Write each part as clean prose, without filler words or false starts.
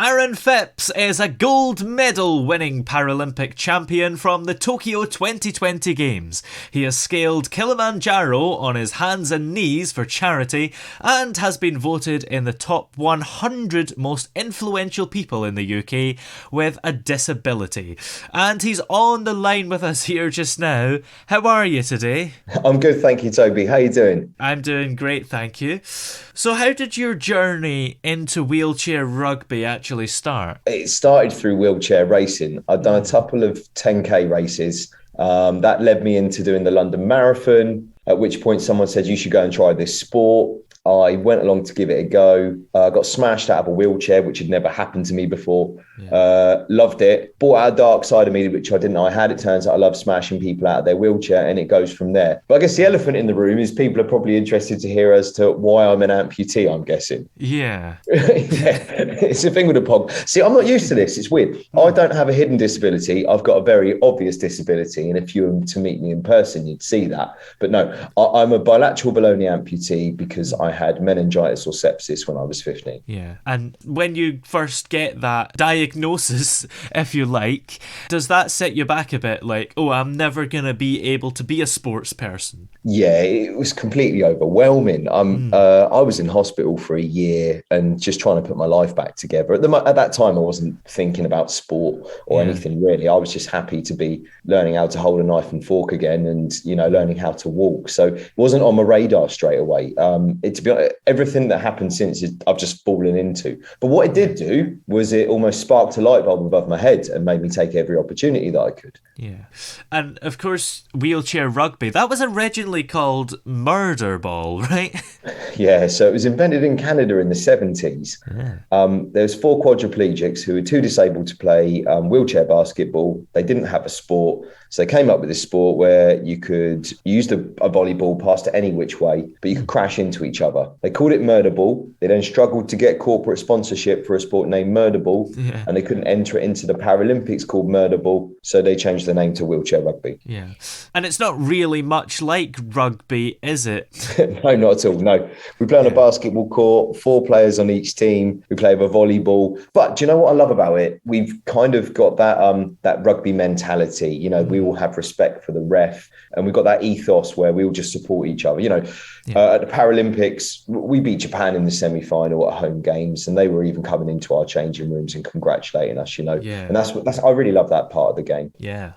Aaron Phipps is a gold medal winning Paralympic champion from the Tokyo 2020 Games. He has scaled Kilimanjaro on his hands and knees for charity and has been voted in the top 100 most influential people in the UK with a disability. And he's on the line with us here just now. How are you today? I'm good, thank you, Toby. How you doing? I'm doing great, thank you. So how did your journey into wheelchair rugby actually start? It started through wheelchair racing. I'd done a couple of 10K races. That led me into doing the London Marathon, at which point someone said, you should go and try this sport. I went along to give it a go. Got smashed out of a wheelchair, which had never happened to me before. Loved it. Brought out a dark side of me, which I didn't know I had. It turns out I love smashing people out of their wheelchair, and it goes from there. But I guess the elephant in the room is people are probably interested to hear as to why I'm an amputee, I'm guessing. Yeah. It's a thing with a pog. See, I'm not used to this. It's weird. I don't have a hidden disability. I've got a very obvious disability. And if you were to meet me in person, you'd see that. But no, I'm a bilateral below knee amputee because I had meningitis or sepsis when I was 15. Yeah. And when you first get that diagnosis, if you like, does that set you back a bit? Like, oh, I'm never going to be able to be a sports person? Yeah, it was completely overwhelming. I was in hospital for a year and just trying to put my life back together. At that time, I wasn't thinking about sport or anything really. I was just happy to be learning how to hold a knife and fork again and, learning how to walk. So it wasn't on my radar straight away. To be honest, everything that happened since I've just fallen into. But what it did do was it almost sparked a light bulb above my head and made me take every opportunity that I could. Yeah. And of course, wheelchair rugby, that was originally called murder ball, right? Yeah, so it was invented in Canada in the 70s. There's 4 quadriplegics who were too disabled to play wheelchair basketball. They didn't have a sport. So they came up with this sport where you could use a volleyball passed it any which way, but you could crash into each other. They called it murder ball. They then struggled to get corporate sponsorship for a sport named murder ball, and they couldn't enter it into the Paralympics called murder ball. So they changed the name to wheelchair rugby. Yeah. And it's not really much like rugby, is it? No, not at all. No. We play on a basketball court, 4 players on each team. We play with a volleyball. But do you know what I love about it? We've kind of got that rugby mentality. We all have respect for the ref, and we've got that ethos where we all just support each other. At the Paralympics, we beat Japan in the semi-final at home games, and they were even coming into our changing rooms and congratulating us, And that's I really love that part of the game. Yeah.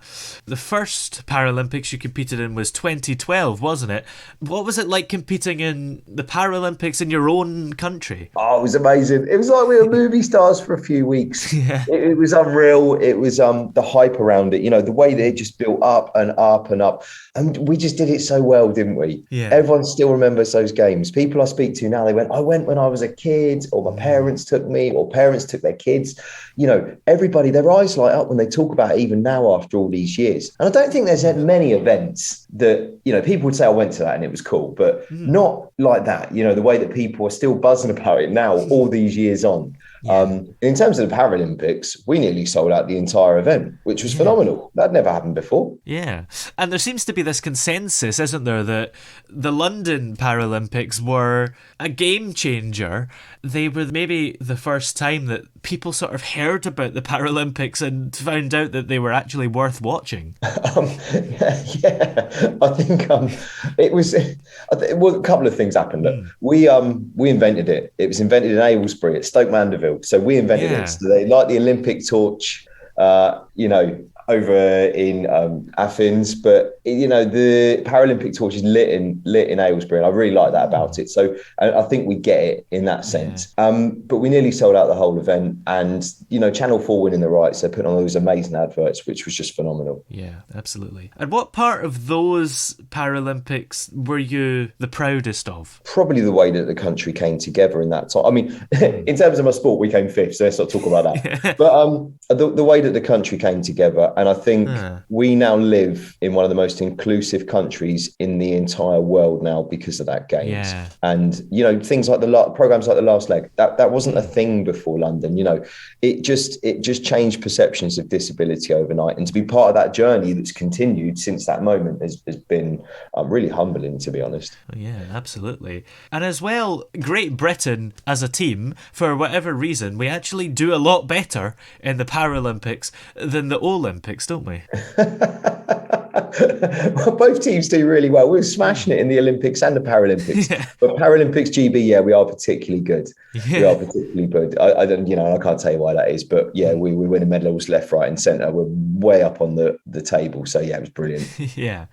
The first Paralympics you competed in was 2012, wasn't it? What was it like competing in the Paralympics in your own country? Oh, it was amazing. It was like we were movie stars for a few weeks. Yeah. It was unreal. It was the hype around it, the way that it just built up and up and up. And we just did it so well, didn't we? Yeah. Everyone still remembers those games. People I speak to now, I went when I was a kid, or my parents took me, or parents took their kids. Everybody, their eyes light up when they talk about it even now after all these years. And I don't think there's many events that, people would say I went to that and it was cool, but not like that. The way that people are still buzzing about it now, all these years on. Yeah. In terms of the Paralympics, we nearly sold out the entire event, which was phenomenal. That never happened before. Yeah. And there seems to be this consensus, isn't there, that the London Paralympics were a game changer. They were maybe the first time that people sort of heard about the Paralympics and found out that they were actually worth watching. Yeah, I think it was. Well, a couple of things happened. We invented it. It was invented in Aylesbury at Stoke Mandeville. So we invented it. So they like the Olympic torch, over in Athens, but the Paralympic torch is lit in Aylesbury, and I really like that about it. So I think we get it in that sense. But we nearly sold out the whole event, and Channel 4 winning the rights, they put on those amazing adverts, which was just phenomenal. Yeah, absolutely. And what part of those Paralympics were you the proudest of? Probably the way that the country came together in that time. I mean, in terms of my sport, we came 5th, so let's not talk about that. But the way that the country came together, And I think we now live in one of the most inclusive countries in the entire world now because of that games. Yeah. And, you know, things like programs like the Last Leg, that wasn't a thing before London. You know, it just changed perceptions of disability overnight. And to be part of that journey that's continued since that moment has been really humbling, to be honest. Yeah, absolutely. And as well, Great Britain as a team, for whatever reason, we actually do a lot better in the Paralympics than the Olympics, don't we? Well, both teams do really well. We're smashing it in the Olympics and the Paralympics. Yeah. But Paralympics GB, yeah, we are particularly good. Yeah. We are particularly good. I don't, you know, I can't tell you why that is, but yeah, we're winning medals left, right, and centre. We're way up on the table. So yeah, it was brilliant. Yeah.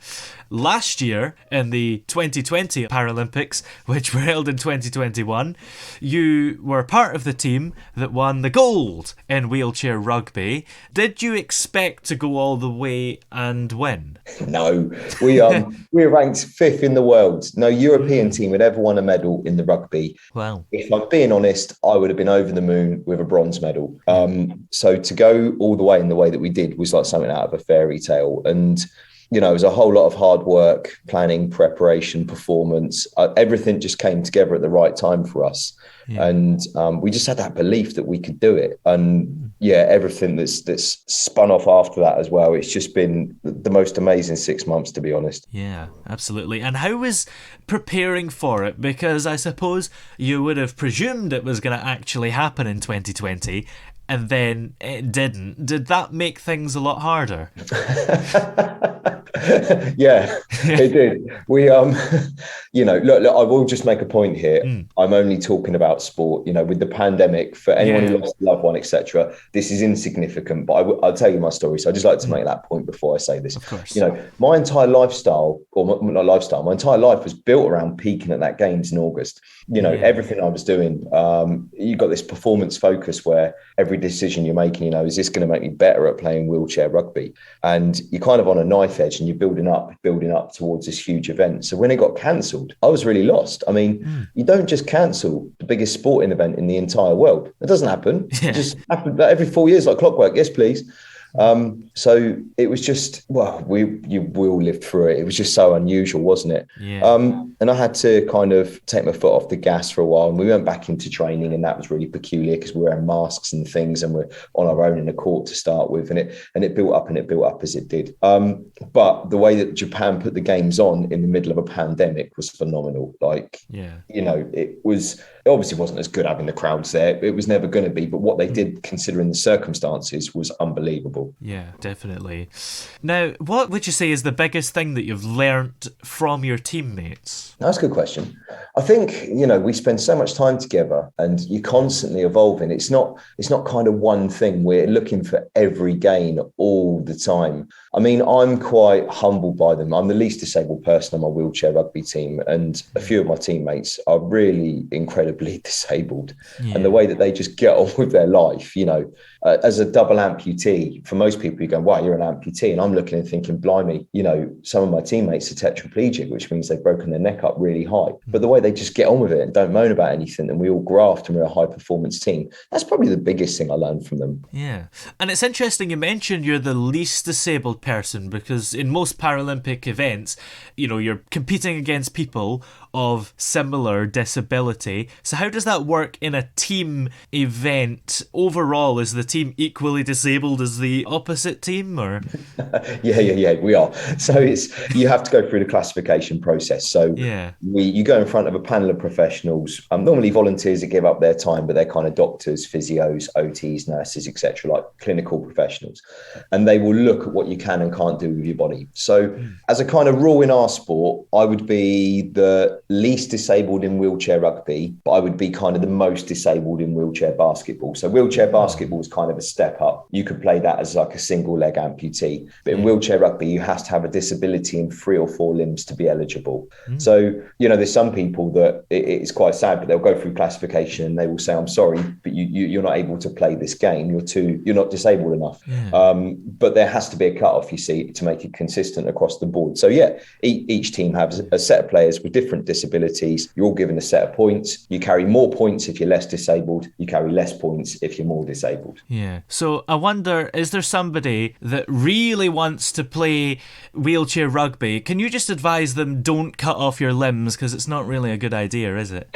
Last year in the 2020 Paralympics, which were held in 2021, you were part of the team that won the gold in wheelchair rugby. Did you expect to go all the way and win? No, we were ranked 5th in the world. No European team had ever won a medal in the rugby. Wow. If I'm being honest, I would have been over the moon with a bronze medal. So to go all the way in the way that we did was like something out of a fairy tale. And you know, it was a whole lot of hard work, planning, preparation, performance. Everything just came together at the right time for us. Yeah. And we just had that belief that we could do it. And yeah, everything that's spun off after that as well. It's just been the most amazing 6 months, to be honest. Yeah, absolutely. And how was preparing for it? Because I suppose you would have presumed it was going to actually happen in 2020. And then it didn't. Did that make things a lot harder? Yeah, it did. We, you know, look, I will just make a point here. I'm only talking about sport. You know, with the pandemic, for anyone who lost a loved one, etc., this is insignificant. But I'll tell you my story. So I just like to make that point before I say this. Of course. You know, my entire lifestyle, or not lifestyle, my entire life was built around peaking at that games in August. You know, everything I was doing, you got this performance focus where every decision you're making, you know, is this going to make me better at playing wheelchair rugby? And you're kind of on a knife edge and you're building up towards this huge event. So when it got cancelled, I was really lost. I mean, you don't just cancel the biggest sporting event in the entire world. It doesn't happen. It just happens every 4 years like clockwork. Yes, please. So it was just, well, we all lived through it. It was just so unusual, wasn't it? Yeah. And I had to kind of take my foot off the gas for a while, and we went back into training, and that was really peculiar because we were wearing masks and things, and we're on our own in the court to start with, and it built up as it did. But the way that Japan put the games on in the middle of a pandemic was phenomenal. Like, you know, it obviously wasn't as good having the crowds there. It was never going to be, but what they did, considering the circumstances, was unbelievable. Yeah, definitely. Now, what would you say is the biggest thing that you've learnt from your teammates? That's a good question. I think, you know, we spend so much time together and you're constantly evolving. It's not kind of one thing. We're looking for every gain all the time. I mean, I'm quite humbled by them. I'm the least disabled person on my wheelchair rugby team, and a few of my teammates are really incredibly disabled. Yeah. And the way that they just get on with their life, you know, as a double amputee, for most people, you go, wow, you're an amputee. And I'm looking and thinking, blimey, you know, some of my teammates are tetraplegic, which means they've broken their neck up really high. But the way they just get on with it and don't moan about anything, and we all graft and we're a high performance team, that's probably the biggest thing I learned from them. Yeah. And it's interesting you mentioned you're the least disabled person, because in most Paralympic events, you know, you're competing against people of similar disability. So how does that work in a team event overall? Is the team equally disabled as the opposite team, or? Yeah, we are. So you have to go through the classification process. So you go in front of a panel of professionals, normally volunteers that give up their time, but they're kind of doctors, physios, OTs, nurses, etc., like clinical professionals. And they will look at what you can and can't do with your body. So as a kind of rule in our sport, I would be the least disabled in wheelchair rugby, but I would be kind of the most disabled in wheelchair basketball. So wheelchair basketball is kind of a step up. You could play that as like a single leg amputee, but in wheelchair rugby, you have to have a disability in 3 or 4 limbs to be eligible. So, you know, there's some people that it's quite sad, but they'll go through classification and they will say, I'm sorry, but you're not able to play this game. You're not disabled enough. But there has to be a cut-off, you see, to make it consistent across the board. So yeah, each team has a set of players with different disabilities. You're all given a set of points. You You carry more points if you're less disabled. You carry less points if you're more disabled. Yeah. So I wonder, is there somebody that really wants to play wheelchair rugby? Can you just advise them don't cut off your limbs, because it's not really a good idea, is it?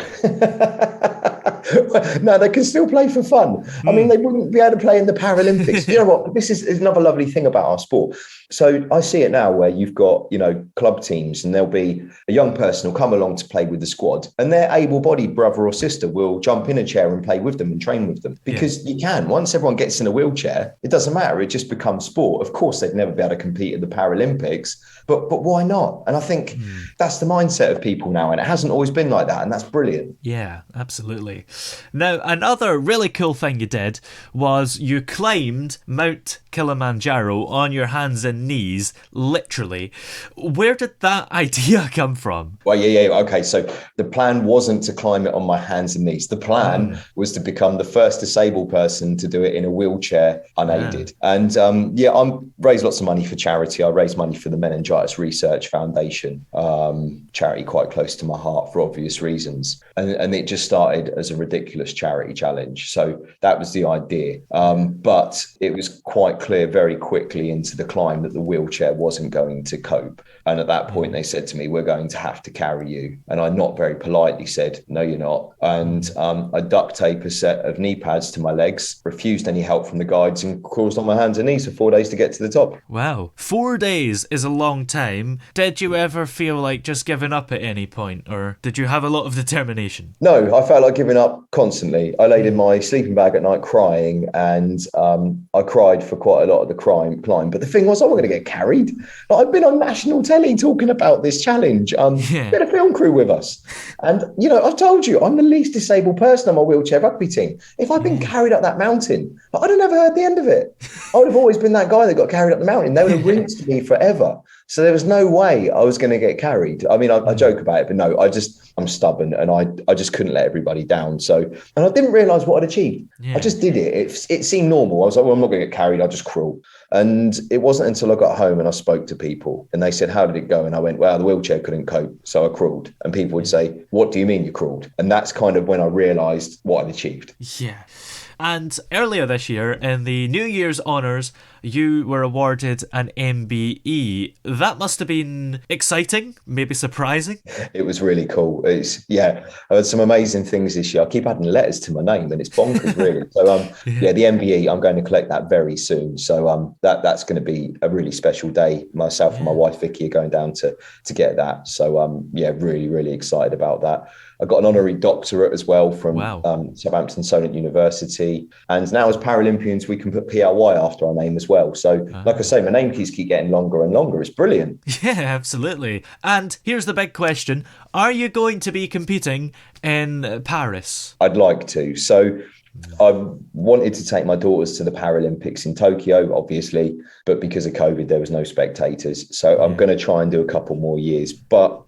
No, they can still play for fun. I mean, they wouldn't be able to play in the Paralympics. You know what? This is another lovely thing about our sport. So I see it now where you've got, club teams, and there'll be a young person who'll come along to play with the squad, and their able-bodied brother or sister will jump in a chair and play with them and train with them, because you can. Once everyone gets in a wheelchair, it doesn't matter. It just becomes sport. Of course, they'd never be able to compete at the Paralympics, but why not? And I think that's the mindset of people now, and it hasn't always been like that, and that's brilliant. Yeah, absolutely. Now, another really cool thing you did was you climbed Mount Kilimanjaro on your hands and knees, literally. Where did that idea come from? Well, yeah. Okay, so the plan wasn't to climb it on my hands and knees. The plan was to become the first disabled person to do it in a wheelchair unaided. And I raised lots of money for charity. I raised money for the Meningitis Research Foundation, charity quite close to my heart for obvious reasons. And it just started as a ridiculous charity challenge. So that was the idea. But it was quite clear very quickly into the climb that the wheelchair wasn't going to cope. And at that point, they said to me, we're going to have to carry you. And I not very politely said, no, you're not. And I duct tape a set of knee pads to my legs, refused any help from the guides, and crawled on my hands and knees for 4 days to get to the top. Wow. 4 days is a long time. Did you ever feel like just giving up at any point, or did you have a lot of determination? No, I felt like giving up constantly. I laid in my sleeping bag at night crying, and I cried for quite a lot of the climb. But the thing was, I wasn't going to get carried. Like, I've been on national telly talking about this challenge. We had a film crew with us. And, I've told you, I'm the least disabled person on my wheelchair rugby team. If I'd been carried up that mountain, I'd have never heard the end of it. I would have always been that guy that got carried up the mountain. They would have rinsed me forever. So there was no way I was going to get carried. I mean, I joke about it, but no, I'm stubborn, and I just couldn't let everybody down. And I didn't realise what I'd achieved. I just did it. It seemed normal. I was like, well, I'm not going to get carried. I'll just crawl. And it wasn't until I got home and I spoke to people, and they said, how did it go? And I went, well, the wheelchair couldn't cope, so I crawled. And people would say, what do you mean you crawled? And that's kind of when I realised what I'd achieved. Yeah. And earlier this year, in the New Year's Honours, you were awarded an MBE. That must have been exciting, maybe surprising. It was really cool. I had some amazing things this year. I keep adding letters to my name, and it's bonkers, really. So, the MBE, I'm going to collect that very soon. So that's going to be a really special day. Myself and my wife, Vicky, are going down to get that. So, really, really excited about that. I got an honorary doctorate as well from Southampton Solent University. And now as Paralympians, we can put PLY after our name as well. So like I say, my name keys keep getting longer and longer. It's brilliant. Yeah, absolutely. And here's the big question. Are you going to be competing in Paris? I'd like to. So I wanted to take my daughters to the Paralympics in Tokyo, obviously, but because of COVID, there was no spectators. So I'm going to try and do a couple more years. But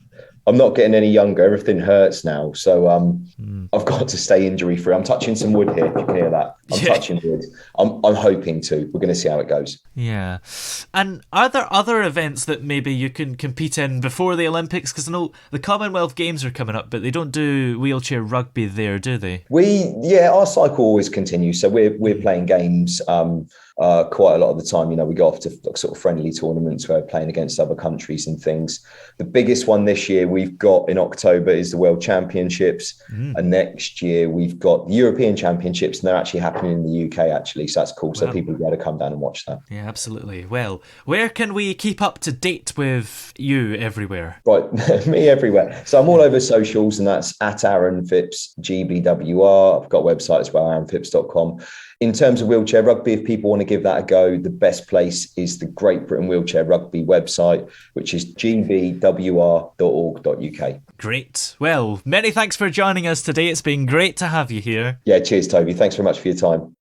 I'm not getting any younger. Everything hurts now. So I've got to stay injury free. I'm touching some wood here, if you can hear that. I'm touching wood. I'm hoping to. We're going to see how it goes. Yeah. And are there other events that maybe you can compete in before the Olympics? Because I know the Commonwealth Games are coming up, but they don't do wheelchair rugby there, do they? Our cycle always continues. So we're playing games quite a lot of the time. We go off to sort of friendly tournaments where we're playing against other countries and things. The biggest one this year we've got in October is the World Championships. And next year we've got the European Championships, and they're actually happening in the UK, actually. So that's cool. So people will be able to come down and watch that. Yeah, absolutely. Well, where can we keep up to date with you everywhere? Right, me everywhere. So I'm all over socials, and that's at Aaron Phipps, GBWR. I've got a website as well, aaronphipps.com. In terms of wheelchair rugby, if people want to give that a go, the best place is the Great Britain Wheelchair Rugby website, which is gbwr.org.uk. Great. Well, many thanks for joining us today. It's been great to have you here. Yeah, cheers, Toby. Thanks very much for your time.